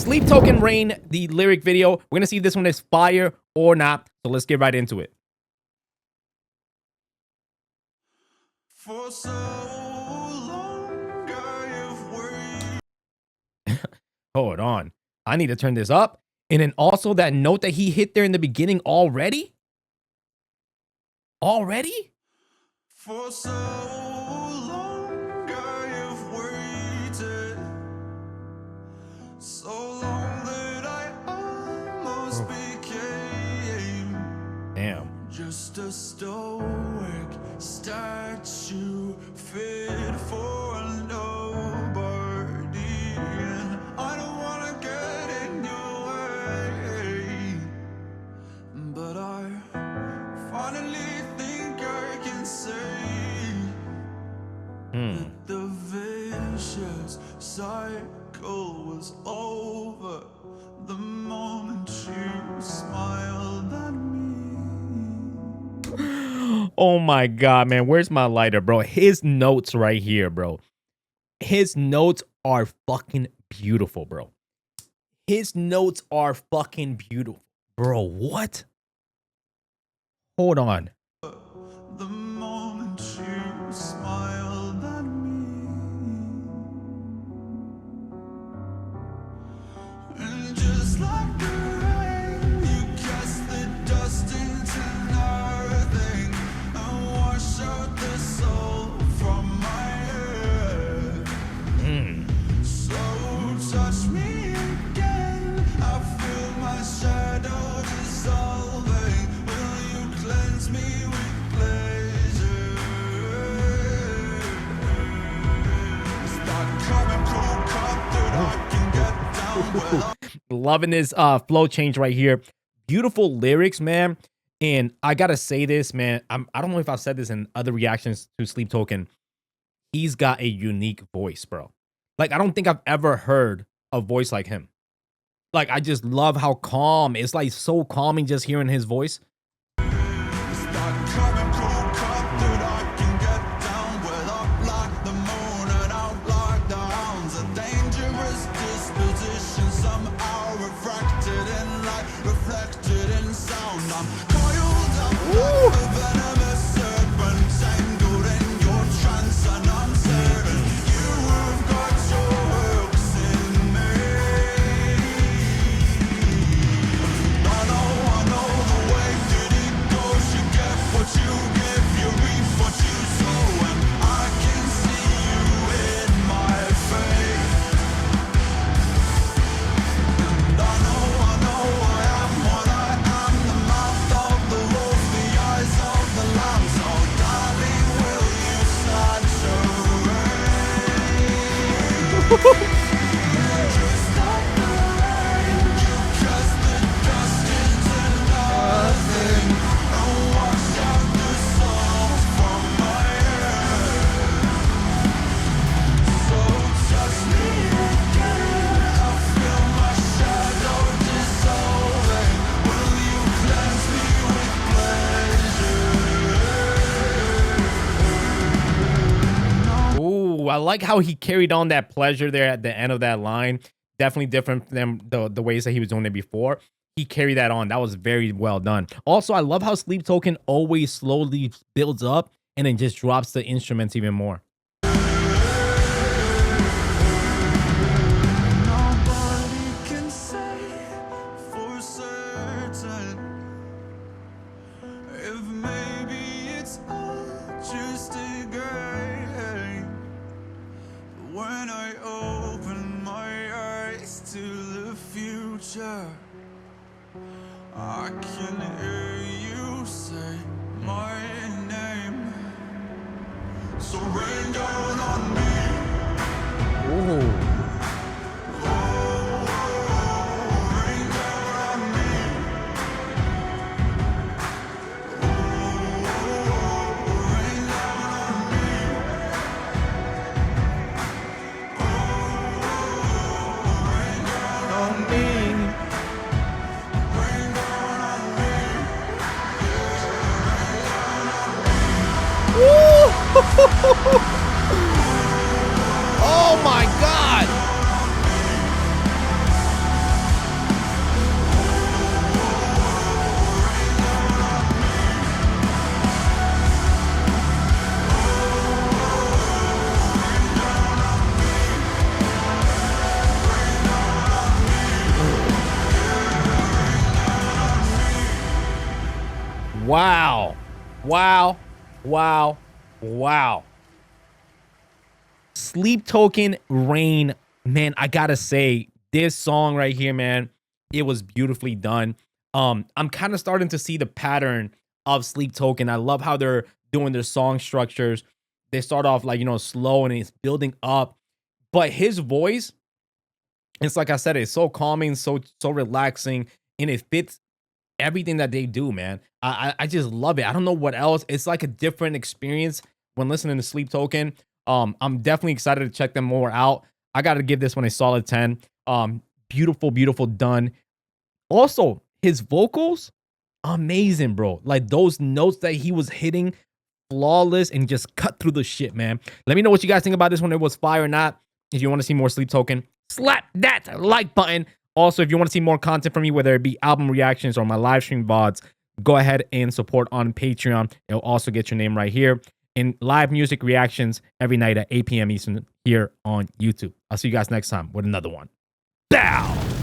Sleep Token Rain, the lyric video. We're gonna see if this one is fire or not. So let's get right into it. For so long I've waited. Hold on. I need to turn this up. And then also that note that he hit there in the beginning already. Already? For so long I've waited. So long that I almost became just a stoic statue fit for nobody. And I don't wanna get in your way, but I finally think I can say that the vicious cycle was over the moment you smiled at me. Oh my God, man. Where's my lighter, bro? His notes right here, bro. His notes are fucking beautiful, bro. His notes are fucking beautiful. Bro, what? Hold on. The moment you smiled at me. And just like the rain, you cast the dust into nothing and wash out the soul from my head. So touch me again, I feel my shadow dissolving. Will you cleanse me with pleasure? Is that chemical cup that I can get down with? Loving this flow change right here. Beautiful lyrics, man. And I gotta say this, man. I don't know if I've said this in other reactions to Sleep Token. He's got a unique voice, bro. Like, I don't think I've ever heard a voice like him. Like, I just love how calm. It's like so calming just hearing his voice. Is that chemical cup that I can get down with? Up like the moon and out like the hounds. A dangerous disposition, somehow refracted in light, reflected in sound. I'm coiled up like a venomous serpent, tangled in your trance, and I'm certain you have got your hooks in me. I know the way that it goes. You get what you give, you reap what you sow, and I can see you in my face. And I know I am what I am, the mouth of the wolf, the eyes of the lamb. So darling, will you saturate? Just like the rain, you cast the dust into nothing and wash out the soul from my head. So touch me again, I feel my shadow dissolving. Will you cleanse me with pleasure? Ooh, I like how he carried on that pleasure there at the end of that line. Definitely different than the ways that he was doing it before. He carried that on. That was very well done. Also, I love how Sleep Token always slowly builds up and then just drops the instruments even more. Nobody can say for certain if maybe it's all just a game. When I open my eyes to the future, I can hear you say my name. So rain down on me. Ooh. Rain down on me. Rain down on me. Rain down on me. Rain down on me. Woo! Wow. Wow. Wow. Wow. Sleep Token Rain. Man, I gotta say, this song right here, man, it was beautifully done. I'm kind of starting to see the pattern of Sleep Token. I love how they're doing their song structures. They start off like, slow and it's building up. But his voice, it's like I said, it's so calming, so relaxing, and it fits everything that they do, man. I just love it. I don't know what else. It's like a different experience when listening to Sleep Token. I'm definitely excited to check them more out. I got to give this one a solid 10. Beautiful, beautiful done. Also, his vocals, amazing, bro. Like those notes that he was hitting, flawless and just cut through the shit, man. Let me know what you guys think about this one. It was fire or not. If you want to see more Sleep Token, slap that like button. Also, if you want to see more content from me, whether it be album reactions or my live stream VODs, go ahead and support on Patreon. It'll also get your name right here. And live music reactions every night at 8 p.m. Eastern here on YouTube. I'll see you guys next time with another one. Bow!